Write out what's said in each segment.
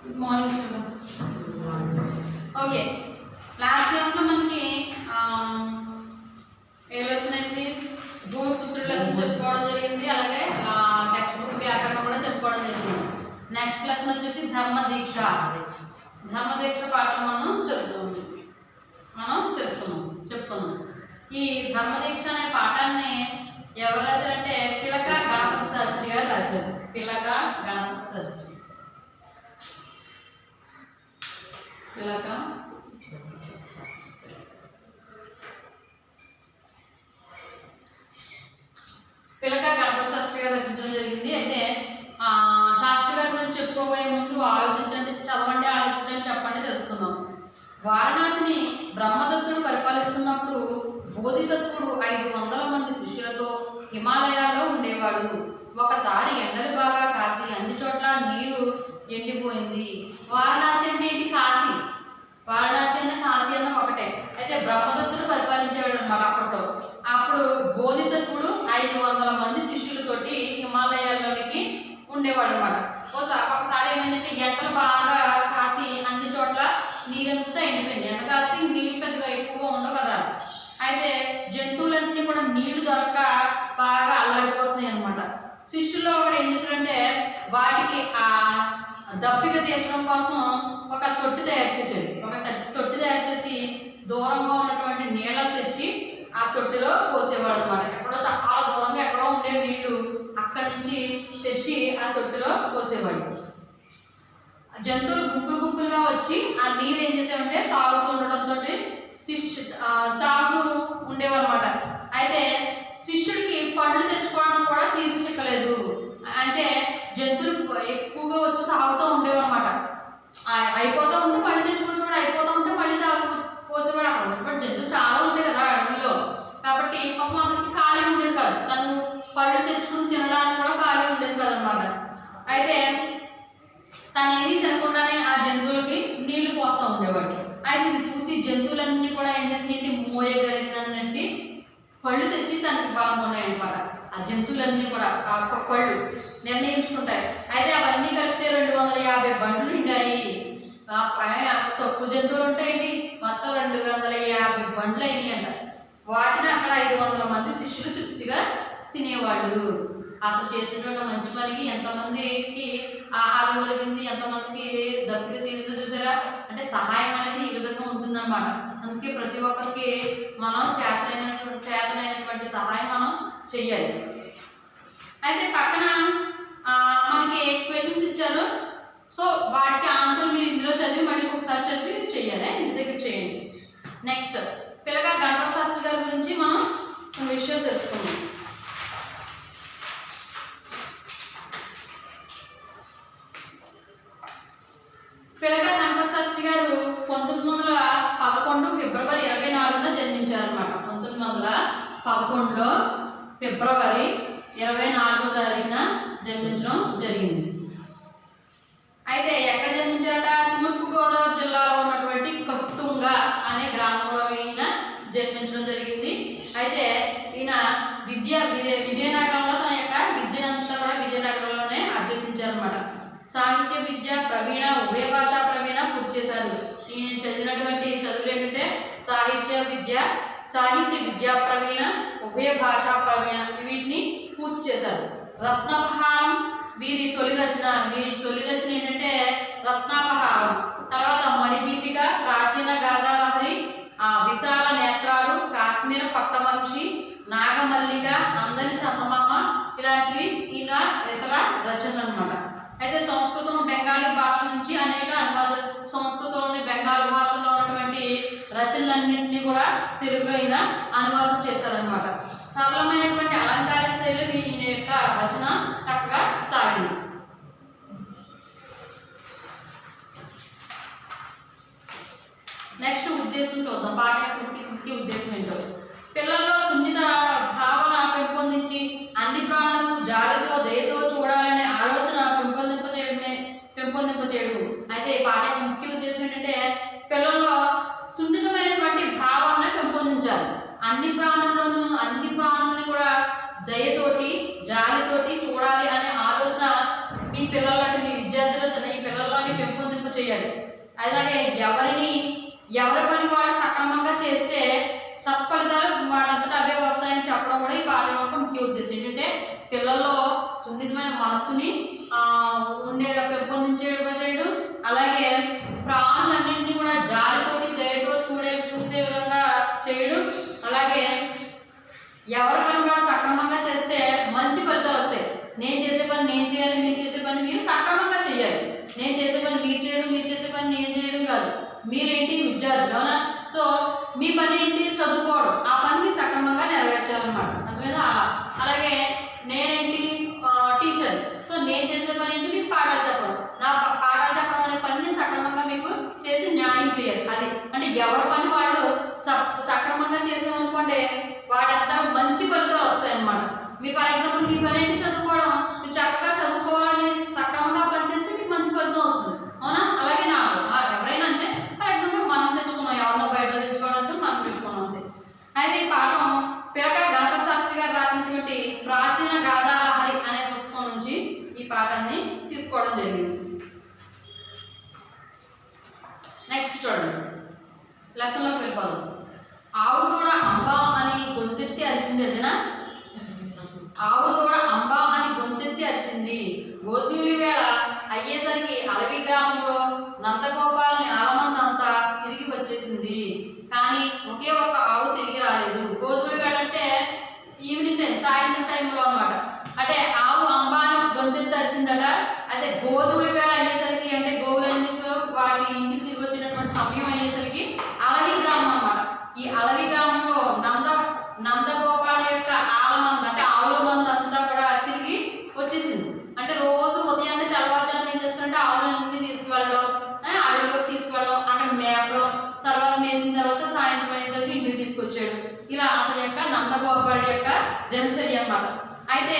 Good morning student. Okay, last క్లాస్లో మనకి ఏ lesson అయితే భూమిపుత్రుడు లెసన్ చెప్పుకోవడం జరిగింది. అలాగే టెక్స్ట్ బుక్ వ్యాకరణం కూడా చెప్పుకోవడం జరిగింది. నెక్స్ట్ లెసన్ వచ్చేసి ధర్మదీక్ష పాఠం మనం చెప్పుకుందాం. ఈ ధర్మదీక్ష అనే పాఠాన్ని ఎవరు రాశారంటే పిలక గణపతి శాస్త్రి గారు రాశారు. పిలక గణపతి శాస్త్రి గారు రచించడం జరిగింది. అయితే శాస్త్రి గారి గురించి చెప్పుకోబోయే ముందు ఆలోచించండి, చెప్పండి, తెలుసుకుందాం. వారణాసిని బ్రహ్మదత్తుడు పరిపాలిస్తున్నప్పుడు బోధిసత్వుడు 500 మంది శిష్యులతో హిమాలయాల్లో ఉండేవాడు. ఒకసారి ఎండలు బాగా కాసి అన్ని చోట్ల నీరు ఎండిపోయింది. వారణాసి అంటే ఏంటి? కాశీ. వారణాసి అన్న కాశీ అన్న ఒకటే. అయితే బ్రహ్మదత్తుడు పరిపాలించేవాడు అనమాట అప్పుడు బోధిసత్వుడు 500 మంది శిష్యులతోటి హిమాలయాల్లోనికి ఉండేవాడు అనమాట. ఒకసారి ఏమైందంటే ఎండలు బాగా కాసి అన్ని చోట్ల నీరంతా ఎండిపోయింది. ఎండ కాస్తే నీళ్ళు పెద్దగా ఎక్కువగా ఉండవు కదా. అయితే జంతువులన్నీ కూడా నీళ్లు దొరక బాగా అల్లాడిపోతున్నాయి అనమాట. శిష్యుల్లో కూడా ఏం చేశారంటే వాటికి ఆ దప్పిక తీర్చడం కోసం ఒక తొట్టి తయారు చేశాడు. తొట్టి తయారు చేసి దూరంగా ఉన్నటువంటి నీళ్ళ తెచ్చి ఆ తొట్టిలో పోసేవాడు అనమాట. ఎక్కడో చాలా దూరంగా ఎక్కడో ఉండే నీళ్లు అక్కడి నుంచి తెచ్చి ఆ తొట్టిలో పోసేవాడు. జంతువులు గుంపులుగా వచ్చి ఆ నీరు ఏం చేసామంటే తాగుతూ ఉండడంతో తాగుతూ ఉండేవారు అనమాట. అయితే శిష్యుడికి పండ్లు తెచ్చుకోవడం కూడా తీర్పు చిక్కలేదు. అంటే జంతువులు ఎక్కువగా వచ్చి తాగుతూ ఉండేవారు అనమాట. అయిపోతూ ఉంటే మళ్ళీ తెచ్చుకోసేవాడు, అయిపోతూ ఉంటే మళ్ళీ పోసేవాడు. అక్కడ జంతువులు చాలా ఉంటాయి కదా అడవుల్లో. కాబట్టి పాపం అందరికి ఖాళీ ఉండేది కాదు. తను పళ్ళు తెచ్చుకుని తినడానికి కూడా ఖాళీ ఉండేది కాదనమాట. అయితే తను ఏమీ తినకుండానే ఆ జంతువులకి నీళ్లు పోస్తూ ఉండేవాడు. అయితే ఇది చూసి జంతువులన్నీ కూడా ఏం చేసినాయంటే మోయగలిగినట్టు పళ్ళు తెచ్చి తనకి బాగున్నాయన్నమాట. ఆ జంతువులన్నీ కూడా ఆ పళ్ళు నిర్ణయించుకుంటాయి. అయితే అవన్నీ కలిపితే 250 బండ్లు నిండాయి. తక్కువ జంతువులు ఉంటాయండి, మొత్తం 250 బండ్లు అయినాయి అంట. వాటిని అక్కడ 500 మంది శిష్యులు తృప్తిగా తినేవాళ్ళు. అతను చేసినటువంటి మంచి పనికి ఎంతమందికి ఆహారం దొరికింది, ఎంతమందికి దప్పిక తీరిందో చూసారా. అంటే సహాయం అనేది ఈ విధంగా ఉంటుందన్నమాట. అందుకే ప్రతి ఒక్కరికి మనం చేతనైనటువంటి సహాయం మనం చెయ్యాలి. అయితే పక్కన మనకి క్వశ్చన్స్ ఇచ్చారు. సో వాటికి ఆన్సర్ మీరు ఇందులో చదివి మళ్ళీ ఒకసారి చదివి చెయ్యాలి, ఇంటి దగ్గర చేయండి. నెక్స్ట్ పిల్లగా గణపతి శాస్త్రి గారి గురించి మనం కొన్ని విషయాలు తెలుసుకున్నాం. పిల్లగా గణపతి శాస్త్రి గారు 1911 ఫిబ్రవరి 24న జన్మించారనమాట. 1911లో ఫిబ్రవరి 24వ తారీఖున జన్మించడం జరిగింది. అయితే ఎక్కడ జన్మించారట? తూర్పుగోదావరి జిల్లాలో ఉన్నటువంటి కట్టుంగ అనే గ్రామంలో ఈయన జన్మించడం జరిగింది. అయితే ఈయన విజయనగరంలో తన యొక్క విద్యనంతా కూడా విజయనగరంలోనే అభ్యసించారనమాట. సాహిత్య విద్య ప్రవీణ, ఉభయ భాషా ప్రవీణ పూర్తి చేశారు. ఈయన చదివినటువంటి చదువులు ఏంటంటే సాహిత్య విద్యా ప్రవీణ, ఉభయ భాషా ప్రవీణ, వీటిని పూర్తి చేశారు. రత్నపహారం వీరి తొలి రచన ఏంటంటే రత్నాపహారం. తర్వాత మణిదీపిక, ప్రాచీన గాథాలహరి, విశాల నేత్రాలు, కాశ్మీర పట్టమహిషి, నాగమల్లిక, అందని చందమామ, ఇలాంటివి ఈయన ఇతర రచనలు అనమాట. అయితే సంస్కృతం, బెంగాలీ భాష నుంచి అనేక సంస్కృతంలోని బెంగాలీ భాషలో ఉన్నటువంటి రచనలన్నింటినీ కూడా తెలుగులో ఈయన అనువాదం చేశారనమాట. సరళమైనటువంటి అలంకారిక శైలి ఈయన యొక్క రచన చక్కగా సాగింది. నెక్స్ట్ ఉద్దేశం చూద్దాం. పాఠ ముఖ్య ఉద్దేశం ఏంటో. పిల్లల్లో సున్నిత భావన పెంపొందించి అన్ని ప్రాణులకు జాలితో దయతో చూడాలనే ఆలోచన పెంపొందింపచేయడు. అయితే పాఠ ముఖ్య ఉద్దేశం ఏంటంటే పిల్లల్లో సున్నితమైనటువంటి భావన పెంపొందించాలి. అన్ని ప్రాణులని కూడా దయతోటి జాలితోటి చూడాలి అనే ఆలోచన మీ పిల్లలంటే మీ విద్యార్థులు ఈ పిల్లల్లోని పెంపొందించాలి. చేయాలి. అలాగే ఎవరి పని వాళ్ళు సక్రమంగా చేస్తే సత్ఫలితాలు వాటంతటా అవే వస్తాయని చెప్పడం కూడా ఈ పాఠం యొక్క ముఖ్య ఉద్దేశం. ఏంటంటే పిల్లల్లో సున్నితమైన మనస్సుని పెంపొందించేయడం, అలాగే ప్రాణులన్నింటినీ కూడా జాలితోటి దయతో చూసే విధంగా చేయడం, అలాగే ఎవరి పని వాళ్ళు సక్రమంగా చేస్తే మంచి ఫలితాలు వస్తాయి. నేను చేసే పని నేను చేయాలి, మీరు చేసే పని మీరు సక్రమంగా చేయాలి. నేను చేసే పని మీరు చేయడం, మీరు చేసే పని నేను చేయడం కాదు. మీరేంటి విద్యార్థులు, అవునా? సో మీ పని ఏంటి? చదువుకోవడం. ఆ పని మీరు సక్రమంగా నెరవేర్చాలన్నమాట. అర్థమైందా? అలాగే నేనేంటి? టీచర్. సో నేను చేసే పని ఏంటి? మీకు పాఠాలు చెప్పడం. నా పాఠాలు చెప్పడం అనే పని నేను సక్రమంగా మీకు చేసి న్యాయం చేయాలి. అది అంటే ఎవరి పని వాళ్ళు సక్రమంగా చేసామనుకోండి, వాటంతా మంచి ఫలితాలు వస్తాయి అన్నమాట. మీరు ఫర్ ఎగ్జాంపుల్ మీ పని ఏంటి? చదువుకోవడం. మీరు చక్కగా చదువుకోవాలని సక్రమంగా పనిచేస్తే మీకు మంచి ఫలితం వస్తుంది, అవునా? అలాగే ఎవరైనా అంతే. ఫర్ ఎగ్జాంపుల్ మనం తెచ్చుకున్నాం, ఎవరినో బయట తెచ్చుకోవాలంటే మనం పెట్టుకున్నాం అంతే. అయితే ఈ పాఠం పిలకల గణపతి శాస్త్రి గారు రాసినటువంటి ప్రాచీన గాథాలహరి అనే పుస్తకం నుంచి ఈ పాఠాన్ని తీసుకోవడం జరిగింది. నెక్స్ట్ చూడండి, లెసన్లోకి వెళ్ళిపోదాం. ఆవు దూడ అంబా అని గొంతెత్తి అరిచింది. అదేనా? ఆవు దూడ అంబా అని గొంతెత్తి అరిచింది. గోధూళి వేళ అయ్యేసరికి అడవి గ్రామంలో నందగోపాలని ఆలమందంతా తిరిగి వచ్చేసింది. కానీ ఒకే ఒక్క ఆవు తిరిగి రాలేదు. గోధూళి వేళ అంటే ఈవినింగ్ టైం, సాయంత్రం టైంలో అన్నమాట. అంటే ఆవు అంబా అని గొంతెత్తి అరిచిందట. అయితే గోధూళి వేళ అయ్యేసరికి అంటే గోవులన్నీ వాటి ఇంటికి తిరిగి వచ్చినటువంటి సమయం అయ్యేసరికి అడవి గ్రామం అన్నమాట. ఈ అడవి గ్రామంలో నందగోపాల యొక్క ఆలమంద అంటే ఆవుల మంద అంతా కూడా తిరిగి వచ్చేసింది. అంటే రోజు ఉదయాన్నే తెల్లవారుజామున ఏం చేస్తారంటే ఆవులన్నీ తీసుకువెళ్ళడం, అడవిలోకి తీసుకువెళ్ళడం, అక్కడ మేపడం, తర్వాత మేసిన తర్వాత సాయంత్రం అయ్యేసరికి ఇంటికి తీసుకొచ్చాడు. ఇలా అతని యొక్క నందగోపాల యొక్క దినచర్య అన్నమాట. అయితే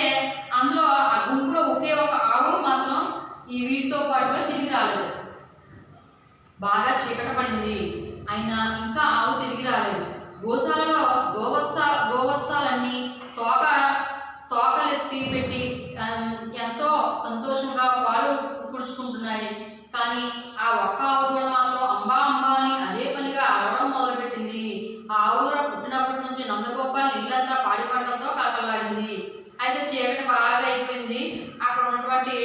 అందులో ఆ గుంపులో ఒకే ఒక ఆవు మాత్రం ఈ వీటితో పాటుగా తిరిగి రాలేదు. బాగా చీకట పడింది, అయినా ఇంకా ఆవు తిరిగి రాలేదు. గోశాలలో గోవత్సాలన్నీ తోకలెత్తి పెట్టి ఎంతో సంతోషంగా పాలు పుడుచుకుంటున్నాయి. కానీ ఆ ఒక్క ఆవు కూడా మాత్రం అంబా అంబా అని అదే పనిగా అరవడం మొదలుపెట్టింది. ఆ ఆవు కూడా పుట్టినప్పటి నుంచి నందగోపాల్ ఇల్లంతా పాడి పంటలతో కలకలాడింది. అయితే చీకటి బాగా అయిపోయింది. అక్కడ ఉన్నటువంటి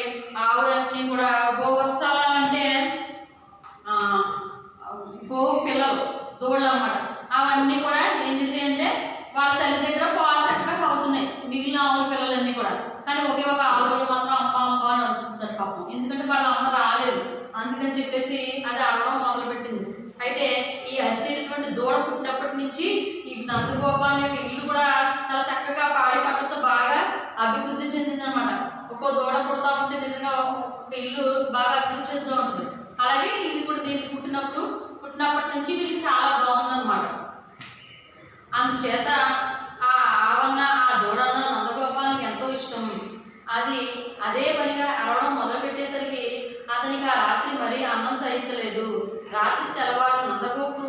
ఆవులన్నీ కూడా గోవత్సాల అంటే గోవు పిల్లలు, దూడలు అన్నమాట. అవన్నీ కూడా ఏం చేసాయంటే వాళ్ళ తల్లి దగ్గర పాలు చక్కగా తాగుతున్నాయి, మిగిలిన ఆవుల పిల్లలన్నీ కూడా. కానీ ఒకే ఒక ఆవు దూడ మాత్రం అమ్మ అమ్మ అని అరుస్తుంది పాపం. ఎందుకంటే వాళ్ళ అమ్మ రాలేదు, అందుకని చెప్పేసి అది అరవడం మొదలుపెట్టింది. అయితే ఈ అరిచేటటువంటి దూడ పుట్టినప్పటి నుంచి ఈ నందగోపాల్ యొక్క ఇల్లు కూడా చాలా చక్కగా పాడి పంటలతో బాగా అభివృద్ధి చెందింది అనమాట. ఒక్కో దూడ పుడతా ఉంటే నిజంగా ఒక ఇల్లు బాగా అభివృద్ధి చెందుతూ ఉంటుంది. అలాగే ఇది కూడా దీనికి పుట్టినప్పటి నుంచి వీళ్ళకి చాలా బాగుందన్నమాట. అందుచేత ఆ ఆవన్న ఆ దూడన్న నందగోపాలకి ఎంతో ఇష్టం. అది అదే పనిగా అరవడం మొదలు పెట్టేసరికి అతనికి ఆ రాత్రి మరీ అన్నం సహించలేదు. రాత్రి తెల్లవారు నందగోపుడు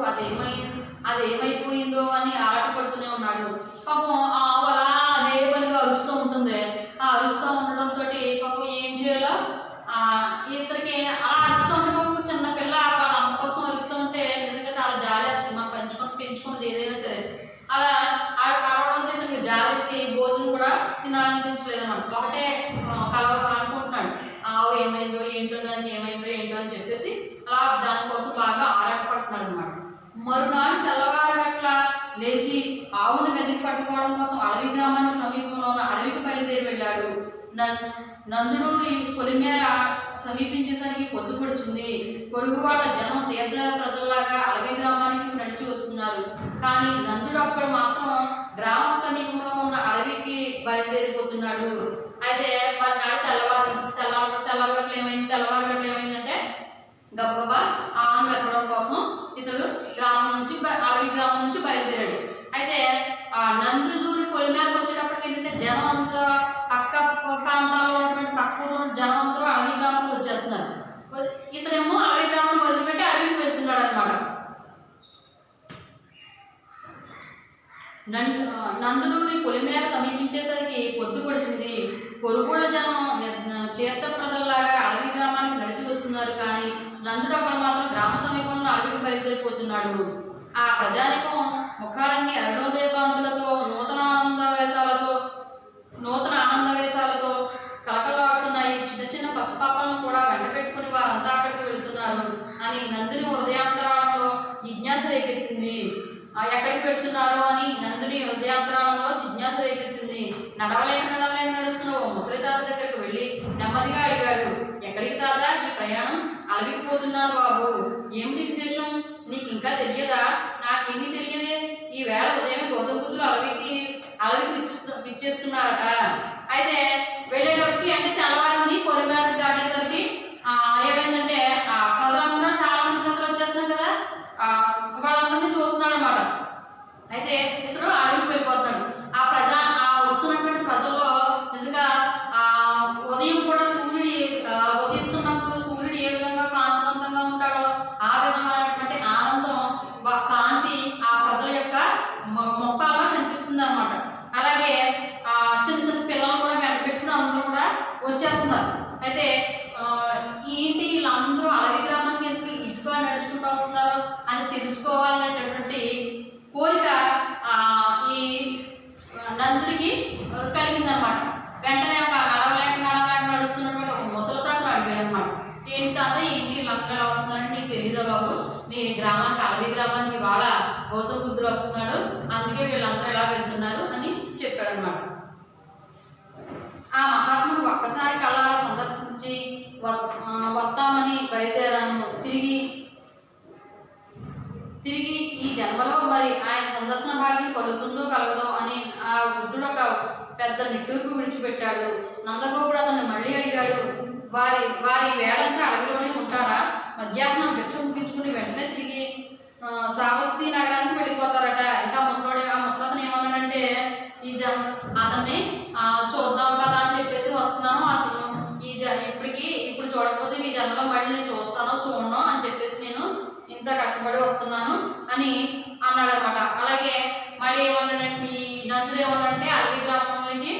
అదేమైపోయిందో అని ఆరాటపడుతూనే ఉన్నాడు. పాపం ఆ ఆవు అలా అదే పనిగా అరుస్తూ ఉంటుంది. ఆ అరుస్తూ ఉండడంతో పాపం ఏం చేయాలో ఇతనికి అలా అరుస్తూ ఉంటే పాపం చిన్న పిల్ల వాళ్ళ అమ్మ కోసం అరుస్తూ ఉంటే నిజంగా చాలా జాలేస్తుంది. మనం పెంచుకున్నది ఏదైనా సరే. అలా అరవడంతో ఇతనికి జాలేసి భోజనం కూడా తినాలనిపించలేదు అన్నమాట. ఒకటే అనుకుంటున్నాడు, ఆవు ఏమైందో ఏంటో, దానికి ఏమైందో ఏంటో అని చెప్పేసి అలా దానికోసం బాగా ఆరాటపడుతున్నాడు అనమాట. మరునాడు తెల్లవారగట్ల లేచి ఆవును వెతికి పట్టుకోవడం కోసం అడవి గ్రామానికి సమీపంలో ఉన్న అడవికి బయలుదేరి వెళ్ళాడు. నందుడూరి పొలిమేర సమీపించేసరికి పొద్దు పొడిచింది. పొరుగు వాళ్ళ జనం తీర్థ ప్రజల్లాగా అడవి గ్రామానికి నడిచి వస్తున్నారు. కానీ నందుడు అక్కడ మాత్రం గ్రామ సమీపంలో ఉన్న అడవికి బయలుదేరిపోతున్నాడు. అయితే మర్నాడు తెల్లవారగట్లు ఏమైందంటే గబగబా ఆవును వెతకడం కోసం ఇతడు అడవి గ్రామం నుంచి బయలుదేరాడు. అయితే ఆ నందుదూరి పొలిమేరకు వచ్చేటప్పటికి ఏంటంటే జనం అంతా పక్క ప్రాంతాల్లో ఉన్నటువంటి పక్క ఊరు జనం అందరూ అడవి గ్రామానికి వచ్చేస్తున్నారు. ఇతడేమో అడవి గ్రామాన్ని వదిలిపెట్టి అడవికి వెళ్తున్నాడు అనమాట. నందుడూరి పొలిమేర సమీపించేసరికి పొద్దు పొడిచింది. పొరుగుళ్ళ జనం తీర్థ ప్రజల్లాగా అడవి గ్రామానికి నడిచి వస్తున్నారు. వెళుతున్నారు. కానీ నందుడు అక్కడ మాత్రం గ్రామ సమీపంలో అడవికి బయలుదేరిపోతున్నాడు. ఆ ప్రజానికం ముఖాలన్నీ అరుణోదయకాంతులతో నూతన ఆనందవేశాలతో కలకలాడుతున్నాయి. చిన్న చిన్న పసిపాపలను కూడా వెంట పెట్టుకుని వారంతా అక్కడికి వెళుతున్నారు అని నందుని హృదయాంతరాళంలో జిజ్ఞాస రేకెత్తింది. ఎక్కడికి వెళుతున్నారు అని నందుని హృదయాంతరాళంలో జిజ్ఞాస రేకెత్తింది. నడవలేక నడుస్తున్న ఓ ముసలి తాత దగ్గరికి వెళ్ళి నెమ్మదిగా అడిగాడు, ఎక్కడికి తాత? ఈ ప్రయాణం అడవికి పోతున్నాను బాబు. ఏమిటి విశేషం? నీకు ఇంకా తెలియదా? నాకేమీ తెలియదే. ఈ వేళ ఉదయం గౌతమ బుద్ధులు అడవికి ఇచ్చేస్తున్నారట. అయితే వెళ్ళేటప్పటికి అంటే తెల్లవారింది, కొరిమేర దాటేసరికి ఏమైందంటే ప్రజలందరూ చాలా మంది ప్రజలు వచ్చేస్తున్నారు కదా, వాళ్ళందరినీ చూస్తున్నాడు అనమాట. అయితే ఇతడు అడవికి వెళ్ళిపోతున్నాడు. ఆ వస్తున్నటువంటి ప్రజల్లో నిజంగా ఉదయం కూడా ఉదయిస్తున్నప్పుడు సూర్యుడు ఏ విధంగా కాంతివంతంగా ఉంటాడో ఆ విధమైనటువంటి ఆనందం కాంతి ఆ ప్రజల యొక్క మొక్కల్లో కనిపిస్తుంది అనమాట. అలాగే చిన్న చిన్న పిల్లలు కూడా వెంట పెట్టుకుని అందరూ కూడా వచ్చేస్తున్నారు. అయితే ఏంటి వీళ్ళందరూ అడవి గ్రామానికి ఎందుకు ఇటుగా నడుచుకుంటూ వస్తున్నారు అని తెలుసుకోవాలనేటటువంటి కోరిక ఈ నందుడికి కలిగిందనమాట. వెంటనే ఒక నడవలేక నడుస్తున్నటువంటి ఒక ముసలి తాతను అడిగాడు అనమాట. ఏంటి తాత, ఏంటి వీళ్ళందరూ ఎలా వస్తున్నారంటే, నీకు తెలీదా బాబు, మీ గ్రామానికి అడవి గ్రామానికి వాళ్ళ గౌతమ బుద్ధుడు వస్తున్నాడు, అందుకే వీళ్ళందరూ ఎలా వెళ్తున్నారు అని చెప్పాడు అనమాట. ఆ మహాత్ముడు ఒక్కసారి కళ్ళ సందర్శించి వస్తామని బయలుదేరాను. తిరిగి ఈ జన్మలో మరి ఆయన సందర్శన భాగ్యం కలుగుతుందో కలగదో అని ఆ వృద్ధుడు ఒక పెద్ద నిట్టూర్పు విడిచిపెట్టాడు. నందగోపుడు అతన్ని మళ్ళీ అడిగాడు, వారి వేళంతా అడవిలోనే ఉంటారా? మధ్యాహ్నం భిక్ష ముగించుకుని వెంటనే తిరిగి శ్రావస్తి నగరానికి వెళ్ళిపోతారట. ఇంకా ముసలతను ఏమన్నాడంటే, అతన్ని చూద్దాం కదా అని చెప్పేసి వస్తున్నాను, అతను ఇప్పుడు చూడకపోతే ఈ జన్మలో మళ్ళీ నేను చూడను అని చెప్పేసి నేను ఇంత కష్టపడి వస్తున్నాను అని అన్నాడు అనమాట. అలాగే మళ్ళీ ఏమన్నాడంటే, ఈ నందుడు ఏమన్నాడంటే, అడవి గ్రామంలోకి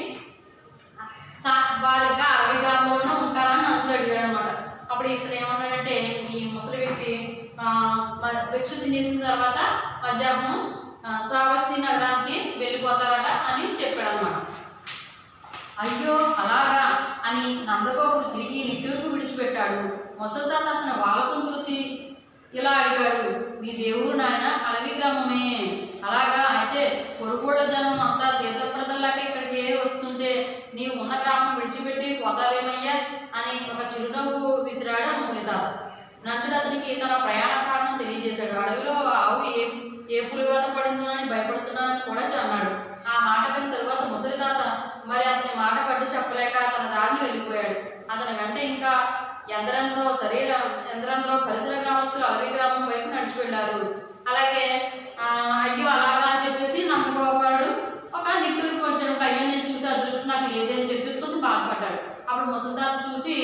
వారు ఇంకా అడవి గ్రామంలోనే ఉంటారని నందుడు అడిగాడు అనమాట. అప్పుడు ఇతను ఏమన్నాడంటే, ఈ ముసలి వ్యక్తి భిక్ష తినేసిన తర్వాత మధ్యాహ్నం శ్రావస్తి నగరానికి వెళ్ళిపోతారట అని చెప్పాడు అనమాట. అయ్యో అలాగా అని నందగోపుడు తిరిగి నిట్టూర్పు విడిచిపెట్టాడు. ముసలి తాత అతని వాలకం చూసి ఇలా అడిగాడు, మీ దేవుడు నాయన అడవి గ్రామమే? అలాగా, అయితే పొరుగుళ్ళ జనం అంతా తీర్థప్రదల్లాగా ఇక్కడికి వస్తుంటే నీవు ఉన్న గ్రామం విడిచిపెట్టి పోతావేమయ్యా అని ఒక చిరునవ్వు విసిరాడు ముసలి తాత. నందుడు అతనికి తన ప్రయాణ కారణం తెలియజేశాడు. అడవిలో ఆవు ఏ పులివాత పడిందోనని భయపడుతున్నానని కూడా అన్నాడు. ఆ మాట విన్న తరువాత ముసలి తాత మరి అతని మాట కట్టు చెప్పలేక తన దారిని వెళ్ళిపోయాడు. అతని వెంట ఇంకా ఎందరందరో పరిసర గ్రామస్తులు అడవి గ్రామం వైపు నడిచి వెళ్ళారు. అలాగే అయ్యో అలాగా అని చెప్పేసి నందగోపాలుడు ఒక నిట్టూరు వచ్చాడు. అయ్యో నేను చూసి అదృష్టం నాకు లేదే అని చెప్పేసి కొంచెం బాధపడ్డాడు. అప్పుడు ముసలి తాత చూసి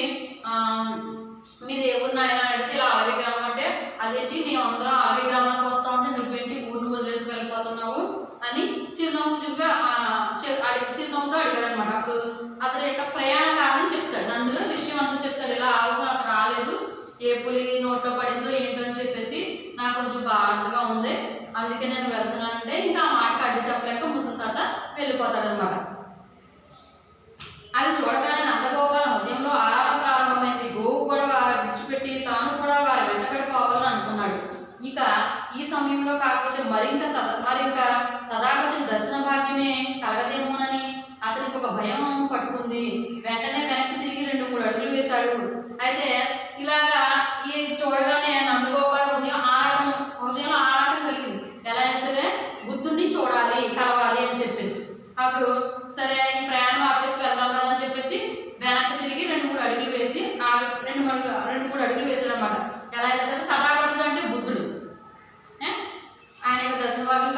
మీరు ఏ ఊరు నాయన అడిగితే ఇలా అడవి గ్రామం అంటే, అదేంటి మేమందరం అడవి గ్రామానికి వస్తా ఉంటే నువ్వేంటి ఊరిని వదిలేసి వెళ్ళిపోతున్నావు అని చిరునవ్వుతో అడిగాడు అనమాట. అప్పుడు అతని యొక్క ప్రయాణ కారణం చెప్తాడు. నందుడు విషయం అంతా చెప్తాడు. ఇలా ఆవుగా అక్కడ రాలేదు, ఏ పులి నోట్లో పడిందో ఏంటో అని చెప్పేసి నాకు కొంచెం బాధగా ఉంది, అందుకే నేను వెళ్తున్నానంటే ఇంకా ఆ మాటకు అడ్డు చెప్పలేక ముసలి తాత వెళ్ళిపోతాడు అనమాట. అది చూడగానే నందగోపాల హృదయంలో ఆరాటం ప్రారంభమైంది. గోవు కూడా విడిచిపెట్టి తాను కూడా వారి వెంటబడి పోవాలని అనుకున్నాడు. ఇక ఈ సమయంలో కాకపోతే మరింక తథాగతుని దర్శన భాగ్యమే కలగదేమోనని అతనికి ఒక భయం పట్టుకుంది. వెంటనే వెనక్కి తిరిగి 2-3 అడుగులు వేశాడు. అయితే ఇలాగా ఈ చూడగానే నందగోపాల హృదయంలో ఆరాటం కలిగింది. ఎలా అయినా సరే బుద్ధుడిని చూడాలి, కలవాలి అని చెప్పేసి. అప్పుడు సరే ప్రయాణం ఆపేసి వెళ్దాం కదా అని చెప్పేసి వెనక్కి తిరిగి 2-3 అడుగులు వేసి 2-3 అడుగులు వేసాడు అనమాట. ఎలా అయినా సరే తథాగతుడు అంటే బుద్ధుడు, ఆయన యొక్క దర్శనభాగ్యం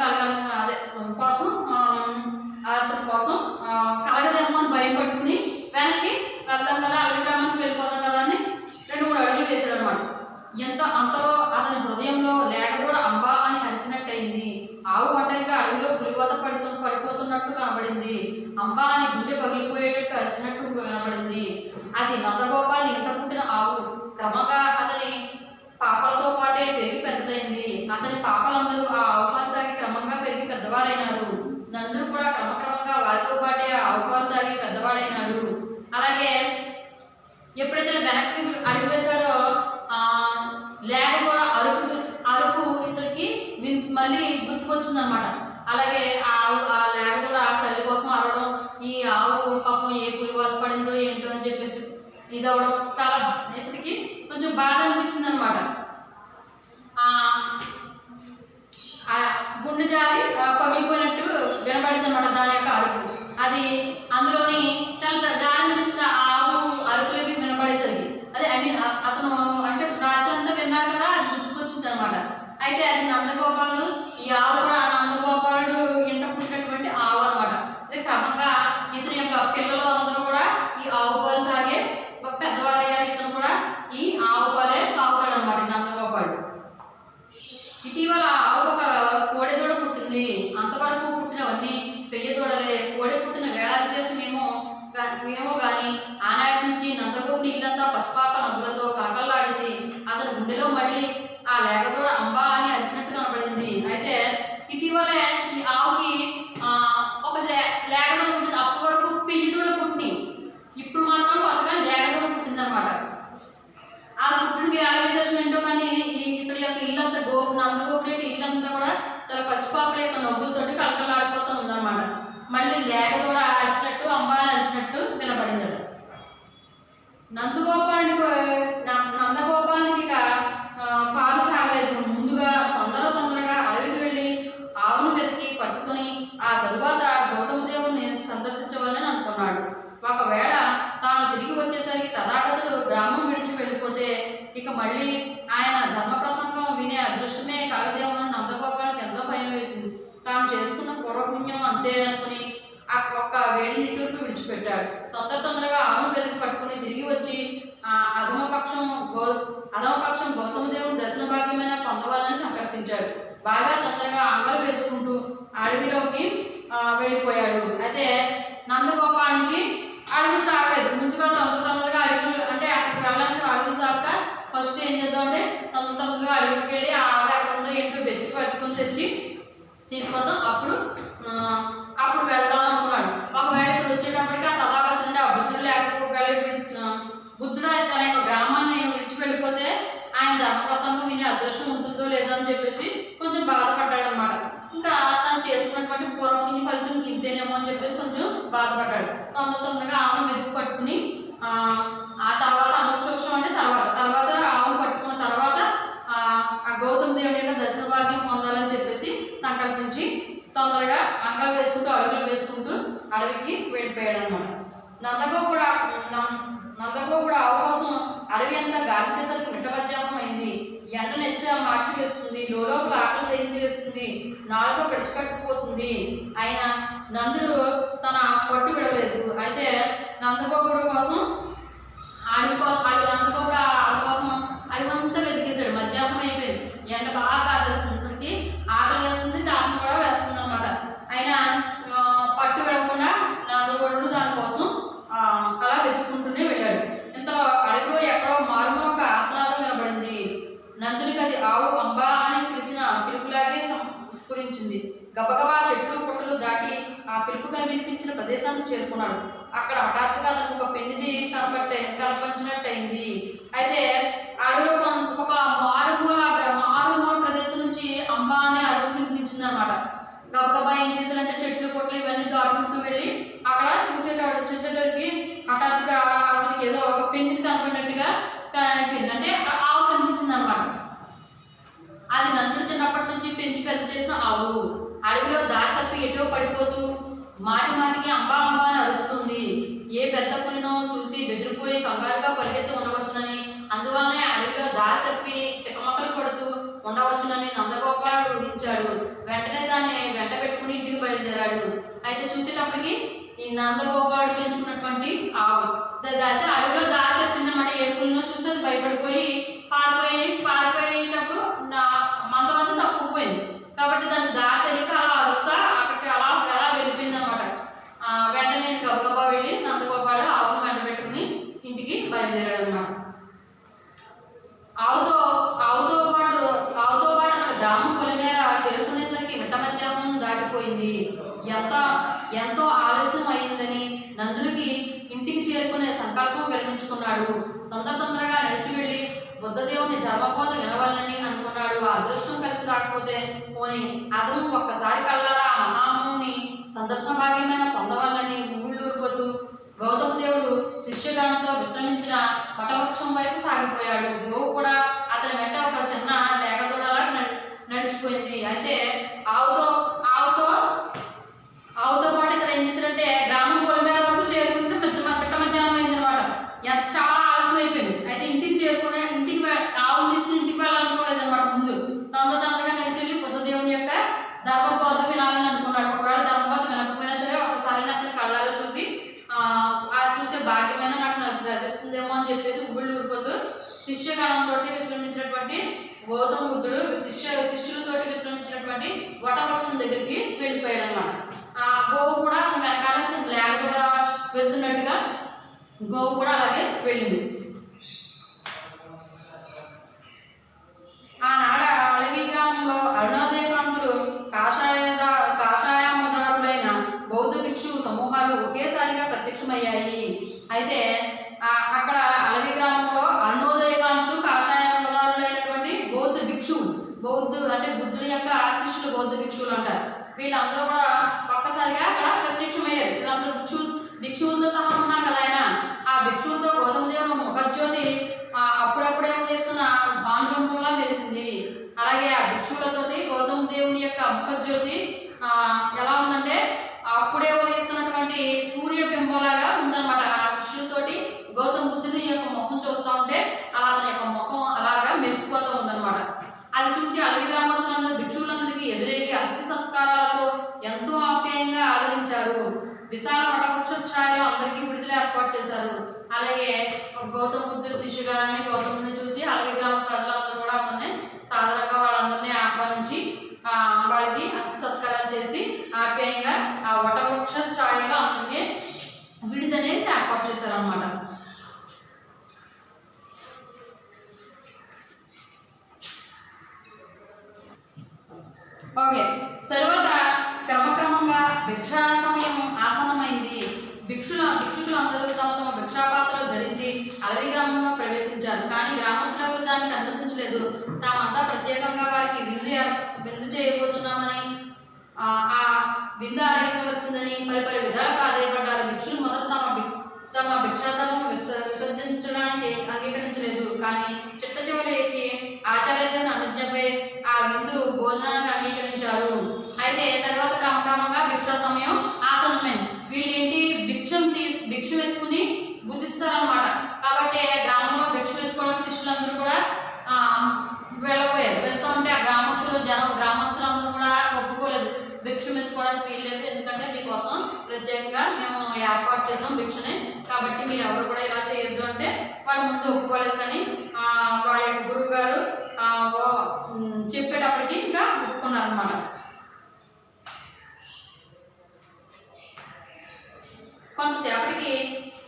అతని కోసం కలగదేమో అని భయం పట్టుకుని వెనక్కి వెళ్తాం కదా, అడవి గ్రామానికి వెళ్ళిపోతాం కదా అని 2-3 అడుగులు వేసాడు అనమాట. అంతలో అతని హృదయంలో లేగదూడ అంబా అని అరిచినట్టయింది. ఆవు ఒంటరిగా అడవిలో పులిగోత పడిపోతున్నట్టు కనబడింది. అంబా అని గుండె పగిలిపోయేటట్టు అరిచినట్టు కనబడింది. అది నందగోపాల్ ఇంట పుట్టిన ఆవు. క్రమంగా అతని పాపలందరూ ఆ ఆవు పాలు తాగి క్రమంగా పెరిగి పెద్దవారైనారు. నందుడు కూడా క్రమక్రమంగా వారితో పాటే ఆ ఆవు పాలు తాగి పెద్దవాడైనాడు. అలాగే ఎప్పుడైతే వెనక్కి అడుగు వేశాడో లేక కూడా అరుపు అరుపు ఇతనికి మళ్ళీ గుర్తుకొచ్చిందనమాట. అలాగే ఆ లేక కూడా తల్లి కోసం అరవడం, ఈ ఆవు పాపం ఏ పులి వల్ల పడిందో ఏంటో అని చెప్పేసి ఇదవడం చాలా ఇతనికి కొంచెం బాధ అనిపించింది అనమాట. గుండె జారి పగిలిపోయినట్టు వినబడింది అనమాట దాని యొక్క అరుపు. అది అందులోని చాలా జారి అనిపించింది ఆ ఆవు అరుపులేవి వినపడేసరికి. అదే ఐ మీన్ అతను అంటే రాత్రి అంతా విన్నాడు కదా, అది గుర్తుకొచ్చింది అనమాట. అయితే అది నందగోపాలుడు, ఈ ఆవు కూడా నందగోపాలుడు ఇంట పుట్టినటువంటి ఆవు అనమాట. అదే క్రమంగా ఇతని యొక్క పిల్లలు అందరూ కూడా ఈ ఆవు పాలు తాగే పెద్దవాడయ్యారు. ఇతను కూడా ఈ ఆవు పాలే తాగుతాడనమాట నందగోపాలుడు. ఇటీవల ఆవుకు ఒక కోడె దూడ పుట్టింది. అంతవరకు పుట్టినవన్నీ పెయ్య దూడలే. కోడె పుట్టిన వేళ విశేషమేమో కానీ ఆనాటి నుంచి నందగోపుని ఇల్లంతా పసుపాప నవ్వులతో కలకల్లాడింది. అతని గుండెలో మళ్ళీ ఆ లేగదూడ అంబా అని అరిచినట్టు కనబడింది. అయితే ఇటీవలే ఈ ఆవుకి ఒక లేగదూడ పుట్టింది. అప్పటి వరకు పెయ్యి దూడ పుట్టింది, ఇప్పుడు మాత్రం కొత్తగా లేగదూడ పుట్టింది అనమాట. ఆ పుట్టిన వేళ విశేషం ఏంటో కానీ ఇతడి యొక్క ఇల్లంతా నందగోపుడి యొక్క ఇల్లంతా కూడా చాలా పసిపాపల యొక్క నవ్వులతోటి కలకలాడిపోతూ ఉందన్నమాట. మళ్ళీ లేక కూడా అరిచినట్టు అంబాన్ని అరిచినట్టు వినపడింది. నందగోపాలునికి ఇక కాలు సాగలేదు. ముందుగా తొందరగా అడవికి వెళ్ళి ఆవును వెతికి పట్టుకుని ఆ తరువాత గౌతమ దేవుని సందర్శించవాలని అనుకున్నాడు. ఒకవేళ తాను తిరిగి వచ్చేసరికి తథాగతుడు గ్రామం విడిచి వెళ్ళిపోతే ఇక మళ్ళీ ఆయన ధర్మ ప్రసంగం వినే అదృష్టమే కలగదేమని నందగోపాలకు ఎంతో భయం వేసింది. తాను చేసుకున్న పూర్వపుణ్యం అంతే అనుకుని ఆ ఒక్క వేడి నిట్టూర్పు విడిచిపెట్టాడు. తొందరగా ఆవును వెతికి పట్టుకుని తిరిగి వచ్చి అధమపక్షం గౌతమ దేవుని దర్శన భాగ్యమైన పొందవాలని సంకల్పించాడు. బాగా తొందరగా అంగలు వేసుకుంటూ అడవిలోకి వెళ్ళిపోయాడు. అయితే నందగోపానికి అడుగు సాగలేదు. ముందుగా తొందరగా అడుగులు అంటే అక్కడికి వెళ్ళడానికి అడుగు సాగక ఫస్ట్ ఏం చేద్దాం అంటే తొందరగా అడుగుకి వెళ్ళి ఆ ఆవు ఎక్కడ ఉందో ఏంటో వెతికి పట్టుకుని తెచ్చి తీసుకొద్దాం, అప్పుడు వెళ్దాం అనుకున్నాడు. ఒకవేళ ఇక్కడ వచ్చేటప్పటికి ఆ తథాగతుడు ఆ బుద్ధుడు బుద్ధుడు తన యొక్క గ్రామాన్ని విడిచి వెళ్ళిపోతే ఆయన ధర్మ ప్రసంగం వినే అదృష్టం ఉంటుందో లేదో అని చెప్పేసి కొంచెం బాధపడ్డాడు అనమాట. ఇంకా తను చేసుకున్నటువంటి పూర్వపుణ్య ఫలితం ఇంతేనేమో అని చెప్పేసి కొంచెం బాధపడ్డాడు. తొందరగా ఆవును వెతుకు పట్టుకుని ఆ తర్వాత అనవచోక్షం అంటే తర్వాత ఆవును పట్టుకున్న తర్వాత ఆ గౌతమ దేవుడి యొక్క దర్శన భాగ్యం పొందాలని చెప్పేసి సంకల్పించి తొందరగా అంగలు వేసుకుంటూ అడుగులు వేసుకుంటూ అడవికి వెళ్ళిపోయాడు అనమాట. నందగోపుడు ఆవు కోసం అడవి అంతా గాలి చేసరికి మిట్టమధ్యాహ్నం అయింది. ఎండనెత్తి మార్చి వేస్తుంది, లోపల ఆకలి తెంచి వేస్తుంది, నాలుగో పెడచికట్టుకుపోతుంది. ఆయన నందుడు తన పట్టు విడలేదు. అయితే నందగోపుడు కోసం నందగోపుడు ఆవు కోసం అడవంతా వెతికేశాడు. మధ్యాహ్నం అయిపోయింది, ఎండ బాగా కాసేస్తుంది, ఇతనికి ఆకలి వేస్తుంది, దాహం కూడా వేస్తుంది అనమాట. ఆయన పట్టు విడవకుండా నందగోపుడు దానికోసం అలా వెతుక్కుంటూనే వెళ్ళాడు. ఇంతలో అడవిలో ఎక్కడో మారుమూల ఒక ఆర్తనాదం వినబడింది. నందునికి అది ఆవు అంబా అని పిలిచిన పిలుపులాగే స్ఫురించింది. గబగబా చెట్లు పుట్టలు దాటి ఆ పిలుపుగా వినిపించిన ప్రదేశానికి చేరుకున్నాడు. అక్కడ హఠాత్తుగా తనకు ఒక పెన్నిది కనిపించినట్టయింది. అయితే అడవిలో ఒక మారుమూల ప్రదేశం నుంచి అంబా అనే అరుపు వినిపించింది అనమాట. గబగబా ఏం చేశాడంటే చెట్లు పొట్లు ఇవన్నీ దాటుకుంటూ వెళ్ళి అక్కడ చూసేటరికి హఠాత్తుగా అతనికి ఏదో ఒక పెన్నిది కనపడినట్టుగా కనిపించింది. అంటే ఆవు కనిపించింది అనమాట. అది నందుడు చిన్నప్పటి నుంచి పెంచి పెద్ద చేసిన ఆవు. అడవిలో దారి తప్పి ఎటో పడిపోతూ మాటికి అంబా అని అరుస్తుంది. ఏ పెద్ద పులినో చూసి బెదిరిపోయి కంగారుగా పరిగెత్తి ఉండవచ్చునని, అందువల్లనే అడవిలో దారి తప్పి తికమకలు పడుతూ ఉండవచ్చునని నందగోపాలుడు ఊహించాడు. వెంటనే దాన్ని వెంట పెట్టుకుని ఇంటికి బయలుదేరాడు. అయితే చూసేటప్పటికి ఈ నందగోపాలుడు పెంచుకున్నటువంటి ఆవు అయితే అడవిలో దారి తప్పిందన్నమాట. ఏ పులినో చూసి అది భయపడిపోయి పారిపోయేటప్పుడు మందమంతా తప్పుకుపోయింది. కాబట్టి దాన్ని దారి తెలియక అలా అరుస్తా అక్కడికి ఎలా వెళ్ళిపోయింది అనమాట. వెంటనే గబగబా వెళ్ళి నందగోపాలుడు ఆవును వెంట పెట్టుకుని ఇంటికి బయలుదేరాడు అనమాట. ఆవుతో పాటు అక్కడ గ్రామం ఎంత ఎంతో ఆలస్యం అయిందని నందుడికి ఇంటికి చేరుకునే సంకల్పం విరమించుకున్నాడు. తొందరగా నడిచి వెళ్ళి బుద్ధదేవుని ధర్మబోధ వినవాలని అనుకున్నాడు. ఆ అదృష్టం కలిసి రాకపోతే పోని అతను ఒక్కసారి కల్లారా ఆ మహాముని సందర్శన భాగ్యమైన పొందవాలని ఊళ్ళూరుపోతూ గౌతమ దేవుడు శిష్యగణంతో విశ్రమించిన వటవృక్షం వైపు సాగిపోయాడు. గోవు కూడా అతని వెంట ఒక చిన్న లేగదూడలా నడిచిపోయింది. అయితే ఆవుతో పాటు ఇక్కడ ఏం చేశారంటే గ్రామం పొలిమేర వరకు చేరుకుంటే పిట్ట మధ్యాహ్నం అయింది అనమాట. చాలా ఆలస్యం అయిపోయింది. అయితే ఇంటికి ఆవును తీసుకుని ఇంటికి వెళ్ళాలనుకోలేదు అనమాట. ముందు తొందరగా నడిచెళ్ళి బుద్ధదేవుని యొక్క ధర్మబోధ వినాలని అనుకున్నాడు. ఒకవేళ ధర్మబోధ వినకపోయినా సరే ఒకసారి అతని కళ్ళలో చూసి చూస్తే భాగ్యమైన నాకు లభిస్తుందేమో అని చెప్పేసి ఊళ్ళు ఊరిపోతూ శిష్యగణంతో విశ్రమించినటువంటి గౌతమ బుద్ధుడు శిష్యులతోటి విశ్రమించినటువంటి వటవృక్షం దగ్గరికి వెళ్ళిపోయాడు అనమాట. ఆ గోవు కూడా అతని వెనకాల లేక కూడా వెళ్తున్నట్టుగా గోవు కూడా అలాగే వెళ్ళింది. ఆనాడ అడవి గ్రామంలో అరుణోదయకాంతులు కాషాయాంబదారులైన బౌద్ధ భిక్షు సమూహాలు ఒకేసారిగా ప్రత్యక్షమయ్యాయి. అయితే అక్కడ అడవి గ్రామంలో అరుణోదయకాంతులు కాషాయాంబదారులైనటువంటి బౌద్ధ భిక్షువులు, అంటే బుద్ధుని యొక్క శిష్యులు బౌద్ధ భిక్షువులు అంటారు. వీళ్ళందరూ కూడా ఒక్కసారిగా అక్కడ ప్రత్యక్షమయ్యారు. వీళ్ళందరూ భిక్షువులతో సహా ఉన్నారు కదా ఆయన. ఆ భిక్షువులతో గౌతమ దేవుని ముఖజ్యోతి అప్పుడప్పుడే చేస్తున్న భానుబింబంలా మెరిసింది. అలాగే ఆ భిక్షువులతోటి గౌతమ దేవుని యొక్క ముఖజ్యోతి ఎలా ఉందంటే అప్పుడే ఉదయిస్తున్నటువంటి సూర్యబింబంలాగా ఉందన్నమాట. ఆ శిష్యులతోటి గౌతమ బుద్ధుని యొక్క ముఖం చూస్తూ ఉంటే అలా అతని యొక్క ముఖం అలాగా మెరిసిపోతూ ఉందన్నమాట. అది చూసి అడవి గ్రామస్తులందరూ భిక్షువులందరికీ ఎదురేగి అతిథి సత్కారాలతో ఎంతో ఆప్యాయంగా ఆదరించారు. విశాల వటవృక్ష ఛాయలో అందరికీ విడుదల ఏర్పాటు చేశారు. అలాగే గౌతమ బుద్ధుడు శిష్యుగారాన్ని గౌతముని చూసి అడవి గ్రామ ప్రజలందరూ కూడా అతన్ని సాధారణంగా వాళ్ళందరినీ ఆహ్వానించి వాళ్ళకి అతిథి సత్కారాలు చేసి ఆప్యాయంగా ఆ వటవృక్ష ఛాయలో అందరికీ విడుదలనేది ఏర్పాటు చేశారు అన్నమాట. ఓకే, తర్వాత క్రమక్రమంగా భిక్షా సమయం ఆసన్నమైంది. భిక్షులందరూ తమ భిక్షాపాత్రలు ధరించి అడవి గ్రామంలో ప్రవేశించారు. కానీ గ్రామస్తులకు దానికి అనుమతించలేదు. తామంతా ప్రత్యేకంగా వారికి విందు చేయబోతున్నామని ఆ విందు అరగించవలసిందని పరిపరి విధాలు ప్రాధాయపడ్డారు. భిక్షులు మొదట తమ భిక్షాధర్మం విసర్జించడానికి అంగీకరించలేదు. కానీ చిట్ట చివరికి ఆచార్యుని అనుజ్ఞపై ఆ విందు భోజనానికి అంగీకరించారు. అయితే తర్వాత క్రమక్రమంగా భిక్షా సమయం ఆసన్నమైంది. వీళ్ళేంటి భిక్ష ఎత్తుకుని భుజిస్తారనమాట. కాబట్టి గ్రామంలో భిక్ష ఎత్తుకోవడానికి శిష్యులందరూ కూడా వెళ్ళబోయారు. వెళ్తూ ఉంటే ఆ గ్రామస్తులందరూ కూడా ఒప్పుకోలేదు. భిక్ష ఎత్తుకోవడానికి వీల్లేదు, ఎందుకంటే మీకోసం ప్రత్యేకంగా మేము ఏర్పాటు చేసాం భిక్షని, కాబట్టి మీరు ఎవరు కూడా ఇలా చేయొద్దు అంటే వాళ్ళు ముందు ఒప్పుకోలేదు. కానీ వాళ్ళ యొక్క గురువు గారు చెప్పేటప్పటికి ఇంకా ఒప్పుకున్నారనమాట. కొంతసేపటికి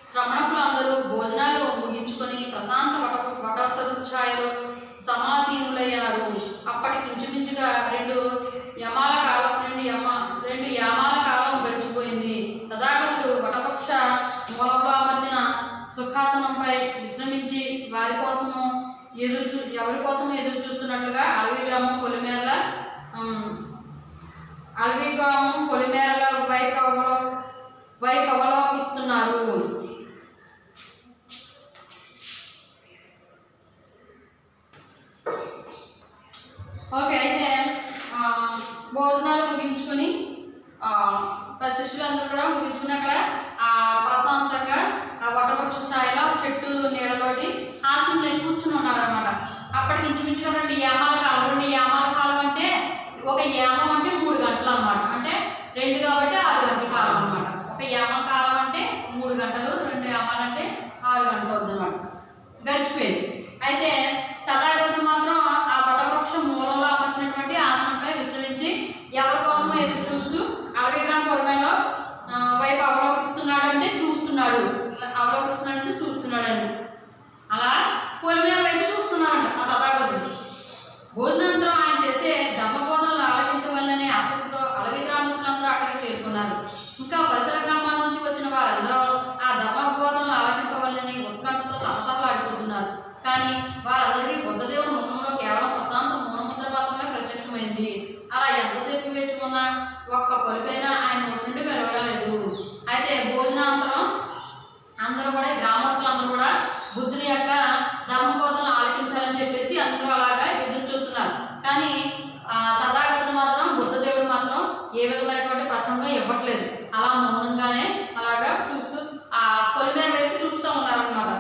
శ్రమణకులందరూ భోజనాలు ముగించుకొని ప్రశాంత వటవృక్షాయలో సమాసీనులయ్యారు. అప్పటికి ఇంచుమించుగా రెండు యామాల కాలం గడిచిపోయింది. తథాగతుడు వటవృక్ష మూలంలో అమర్చిన సుఖాసనంపై విశ్రమించి ఎవరి కోసము ఎదురు చూస్తున్నట్లుగా అడవి గ్రామం పొలిమేరల వైపు అవలోకిస్తున్నారు. ఓకే, అయితే భోజనాలు ముగించుకొని శిష్యులందరూ కూడా ముగించుకుని అక్కడ ప్రశాంతంగా వటవృక్ష స్థాయిలో చెట్టు నీడతోటి ఆసనలు కూర్చుని ఉన్నారనమాట. అప్పటికి ఇంచుమించుగా 2 యామాల కాలం అంటే ఒక యామం అంటే 3 గంటలు అనమాట. అంటే 2 కాబట్టి 6 గంటల కాలం అనమాట. ఒక యామ కాలం అంటే 3 గంటలు, 2 యామాలు అంటే 6 గంటలు అవుతుంది అనమాట. గడిచిపోయింది. అయితే తథాగతుడు మాత్రం ఆ వటవృక్షం మూలంలో అమర్చినటువంటి ఆసనంపై విశ్రమించి ఎవరి కోసమో ఎదురు చూస్తూ అడవి గ్రామ పొలిమేరలో వైపు అవలోకిస్తున్నాడంటే చూస్తున్నాడండి. అలా పొలిమేర వైపు చూస్తున్నాడంట ఆ తథాగతుడు. భోజనానంతరం ఆయన చేసే ధర్మబోధనలు ఆలకించవల్లనే ఆసక్తితో అడవి గ్రామస్తులందరూ అక్కడికి చేరుకున్నారు. చూస్తున్నారు. కానీ వారందరికీ బుద్ధదేవుని ముఖంలో కేవలం ప్రశాంత మౌనముద్ర మాత్రమే ప్రత్యక్షమైంది. అలా ఎంతసేపు వేసుకున్నా ఒక్క పలుకైనా ఆయన నోటి నుండి వెలువడలేదు. అయితే భోజనాంతరం అందరూ కూడా, గ్రామస్తులందరూ కూడా బుద్ధుని యొక్క ధర్మబోధనలు ఆలకించాలని చెప్పేసి అందరూ అలాగా ఎదురు చూస్తున్నారు. కానీ తథాగతుడు మాత్రం, బుద్ధదేవుడు మాత్రం ఏ విధమైనటువంటి ప్రసంగం ఇవ్వట్లేదు. అలా మౌనంగానే అలాగా చూస్తూ ఆ పొలిమేర వైపు చూస్తూ ఉన్నారనమాట.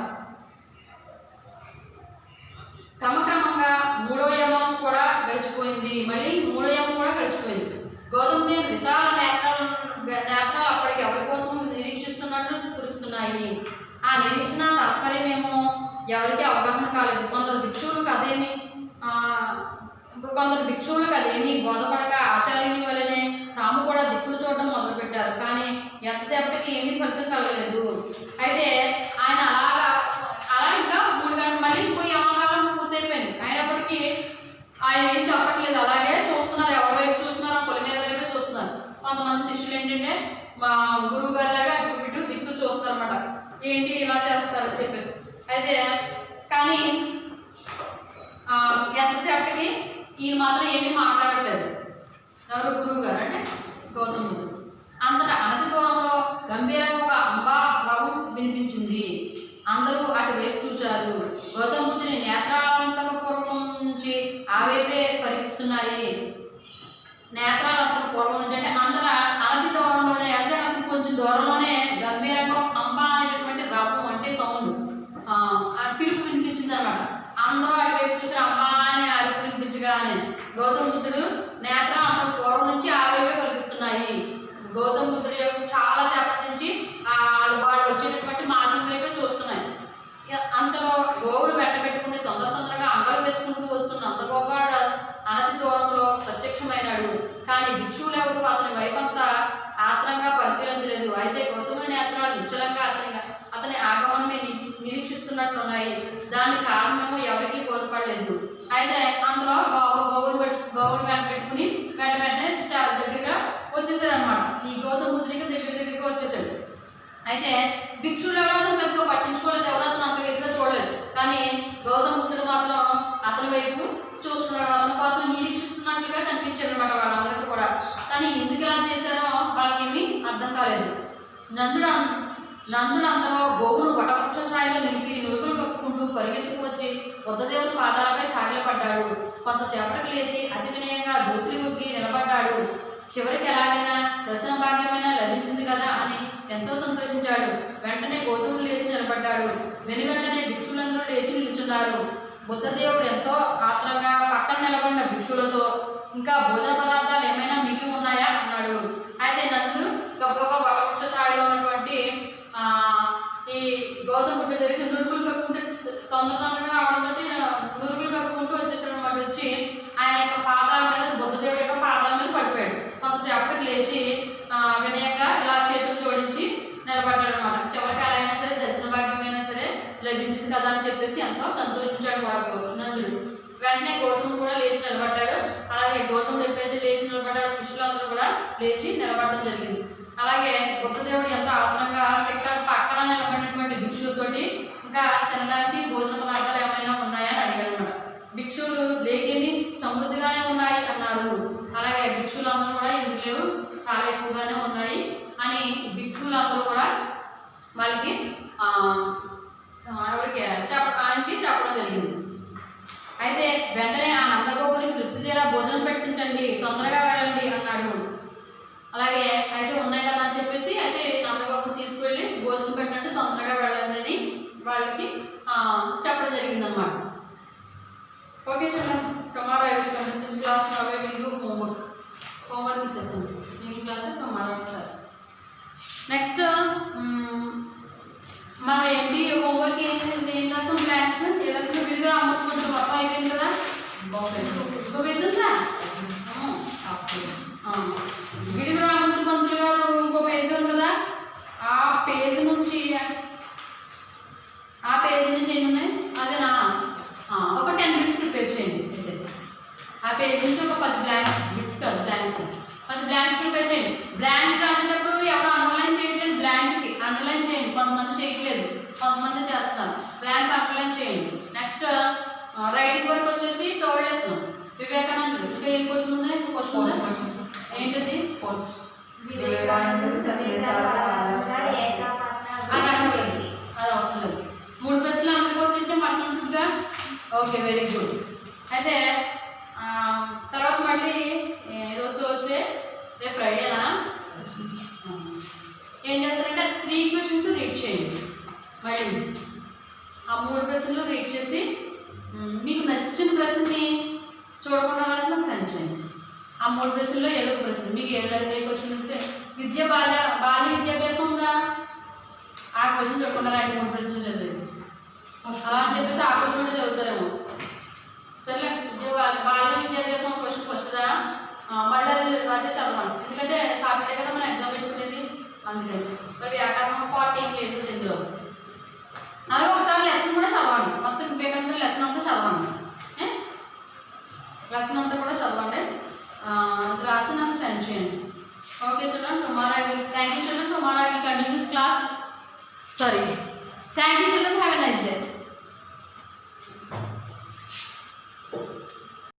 క్రమక్రమంగా మూడో యమం కూడా గడిచిపోయింది. మళ్ళీ మూడో యమం కూడా గడిచిపోయింది. గౌతమ దేవుని విశాల నేత్రాలు అప్పటికి ఎవరి కోసం నిరీక్షిస్తున్నట్లు స్ఫురిస్తున్నాయి. ఆ నిరీక్షణ తాత్పర్యమేమో ఎవరికి అవగాహన కాలేదు. కొందరు భిక్షువులకు అదేమీ బోధపడక ఆచార్యుని వలనే తాము కూడా దిక్కులు చూడడం మొదలుపెట్టారు. కానీ ఎంతసేపటికి ఏమీ ఫలితం కలగలేదు. అయితే ఆయన అలా ఇంకా 3 గంటలు మళ్ళీ ఇంకో యమకాలం పూర్తయిపోయింది. అయినప్పటికీ ఆయన ఏం చెప్పట్లేదు. అలాగే చూస్తున్నారు. ఎవరి వైపు చూస్తున్నారు? పొలిమేర వైపే చూస్తున్నారు. కొంతమంది శిష్యులు ఏంటంటే మా గురువు గారిలాగా ఇటు దిక్కులు చూస్తారు అన్నమాట. ఏంటి ఇలా చేస్తారు చెప్పేసి. అయితే కానీ ఎంతసేపటికి ఈయన మాత్రం ఏమీ మాట్లాడట్లేదు. ఎవరు? గురువు గారు అంటే గౌతమ బుద్ధుడు. అంతటా అనతి దూరంలో గంభీరంగా ఒక అంబా రవం వినిపించింది. అందరూ అటువైపు చూచారు. గౌతమ బుద్ధుని నేత్రాలంతకపూర్వం నుంచి ఆ వైపే పరికిస్తున్నాయి. నేత్రాలంతక పూర్వం నుంచి అంటే అందరూ అనతి దూరంలోనే, అంటే మనకు కొంచెం దూరంలోనే గంభీరంగా అంబా అనేటటువంటి రవం అంటే సౌండ్ పిలుపు వినిపించింది అన్నమాట. అందరూ అటువైపు చూసి అంబా అనే అరుపు వినిపించగానే గౌతమ బుద్ధుడు నేత్రం అంత పూర్వం నుంచి ఆ వైపే పరికిస్తున్నాయి. గౌతమ బుద్ధుడు చాలా సేపటి నుంచి వాళ్ళు వచ్చేటటువంటి మార్గం వైపే చూస్తున్నాయి. అంతలో గోవులు వెంటబెట్టుకుని తొందరగా అంగలు వేసుకుంటూ వస్తున్న నందగోపాలుడు అనతి దూరంలో ప్రత్యక్షమైనాడు. కానీ భిక్షువులు ఎవరు అతని వైపంతా ఆత్రంగా పరిశీలించలేదు. అయితే గౌతముని నేత్రాలు నిశ్చలంగా అతని ఆగమనమే నిరీక్షిస్తున్నట్లున్నాయి. దానికి కారణమేమో ఎవరికీ బోధపడలేదు. అయితే అందులో గోవులు వెంటబెట్టుకుని వెంటనే దగ్గరగా వచ్చేసాడు అనమాట. ఈ గౌతమ బుద్ధుడికి దగ్గరగా వచ్చేసాడు. అయితే భిక్షువులు ఎవరైనా పెద్దగా పట్టించుకోలేదు. ఎవరైనా అంతగా ఎదుగా చూడలేదు. కానీ గౌతమ బుద్ధుడు మాత్రం అతని వైపు చూస్తున్నాడు. అతని కోసం నిరీక్షిస్తున్నట్లుగా కనిపించాడు అనమాట వాళ్ళందరికీ కూడా. కానీ ఎందుకు ఇలా చేశారో వాళ్ళకేమీ అర్థం కాలేదు. నందుడు అందులో గోవును వటవృక్ష ఛాయలో నిలిపి నురుగులు కప్పుకుంటూ పరిగెత్తుకు వచ్చి బుద్ధదేవుని పాదాలపై సాగిలపడ్డాడు. కొంతసేపటికి లేచి అతి వినయంగా దూసిలి ఒగ్గి నిలబడ్డాడు. చివరికి ఎలాగైనా దర్శన భాగ్యమైనా లభించింది కదా అని ఎంతో సంతోషించాడు. వెంటనే గౌతముడు లేచి నిలబడ్డాడు. వెంటనే భిక్షులందరూ లేచి నిలుచున్నారు. బుద్ధదేవుడు ఎంతో ఆత్రంగా పక్కన నిలబడిన భిక్షులతో ఇంకా భోజన పదార్థాలు ఏమైనా మిగిలి ఉన్నాయా అన్నాడు. అయితే నందు గొప్ప వటవృక్ష ఛాయలో ఉన్నటువంటి ఈ గౌతమ బుద్ధుడి దగ్గరికి నురుగులు కప్పుకుంటే తొందరగా రావడంతో నురుగులు కప్పుకుంటూ వచ్చేసాడు అనమాట. వచ్చి ఆయన యొక్క పాదాల మీద, బుద్ధదేవుడి యొక్క పాదాల మీద పడిపోయాడు. కొంతసేపటికి లేచి వినయంగా ఇలా చేతులు జోడించి నిలబడ్డాడు అనమాట. చివరికి అలా అయినా సరే దర్శన భాగ్యమైనా సరే లభించింది కదా అని చెప్పేసి ఎంతో సంతోషించాడు నందుడు. వెంటనే గౌతముడు కూడా లేచి నిలబడ్డాడు. అలాగే గౌతముడు ఎప్పుడైతే లేచి నిలబడ్డాడో శిష్యులందరూ కూడా లేచి నిలబడడం జరిగింది. అలాగే బుద్ధదేవుడు ఎంతో ఆత్రంగా పక్కన నిలబడినటువంటి భిక్షులతోటి ఇంకా తినడానికి భోజన పదార్థాలు ఏమైనా ఉన్నాయని అడిగాడు అనమాట. భిక్షువులు లేకేమి సమృద్ధిగానే ఉన్నాయి అన్నారు. అలాగే భిక్షులందరూ కూడా ఎందుకు లేవు, చాలా ఎక్కువగానే ఉన్నాయి అని భిక్షులందరూ కూడా వాళ్ళకి ఆయనకి చెప్పడం జరిగింది. అయితే వెంటనే ఆ నందగోపునికి తృప్తి తీరా భోజనం పెట్టించండి, తొందరగా వెళ్ళండి అన్నాడు. అలాగే అయితే ఉన్నాయి కదా అని చెప్పేసి అయితే నందగోపుని తీసుకువెళ్ళి భోజనం పెట్టండి, తొందరగా వెళ్ళండి అని వాళ్ళకి చెప్పడం జరిగింది అన్నమాట. ఓకే చూడండి, tomorrow I will complete this class. Now I will do homework ఇచ్చేసాను. ఈ క్లాస్ టుమారో క్లాస్. నెక్స్ట్ మనం ఏంటి హోంవర్క్ ఏంటంటే ఏం రాసాం? మ్యాథ్స్ ఏ రాసిన విడిగా అమ్మకుంటే మొత్తం అయిపోయింది కదా. ఇంకో పేజ్ ఉందా? గిడుగు రామకృష్ణ పంతులు గారు ఇంకో పేజ్ ఉంది కదా. ఆ పేజ్ నుంచి చేయండి. నెక్స్ట్ రైటింగ్ వర్క్ వచ్చేసి థర్డ్ లెసన్ వివేకానంద. ఇంకా ఏం క్వశ్చన్ ఉంది? క్వశ్చన్ ఉందా? ఏంటిది? అది అవసరం లేదు. 3 ప్రశ్నలు అందరికీ వచ్చేసి మర్చిపోతుందిగా. Okay, very good. అయితే తర్వాత మళ్ళీ రోజు థర్స్డే, రేపు ఫ్రైడేనా? ఏం చేస్తారంటే 3 క్వశ్చన్స్ రీడ్ చేయండి. మళ్ళీ ఆ 3 ప్రశ్నలు రీడ్ చేసి మీకు నచ్చిన ప్రశ్నని చూడకుండా రాసి నాకు సెండ్ చేయండి. ఆ 3 ప్రశ్నల్లో ఏదో ఒక ప్రశ్న మీకు ఏ క్వశ్చన్ ఉంటే బాల్య విద్యాభ్యాసం ఉందా? ఆ క్వశ్చన్ చూడకుండా 2-3 ప్రశ్నలు చదివేది. అలా అని చెప్పేసి ఆ క్వశ్చన్ కూడా చదువుతారేమో. సరే, బాల్య విద్యాభ్యాసం క్వశ్చన్ వస్తుందా? మళ్ళీ అదే చదవాలి. ఎందుకంటే సాటర్డే కదా మనం ఎగ్జామ్ పెట్టుకునేది, అందుకని. మరి వ్యాకరణం పార్ట్ ఏం లేదు ఇందులో. అలాగే ఒకసారి లెసన్ కూడా చదవండి. మొత్తం వివేకానంద లెసన్ అంతా చదవండి. లెసన్ అంతా కూడా చదవండి. రాసి నాకు సెండ్ చేయండి. Okay children, tomorrow I will thank you children. Tomorrow I will continue this class. Sorry, thank you children. Have a nice day.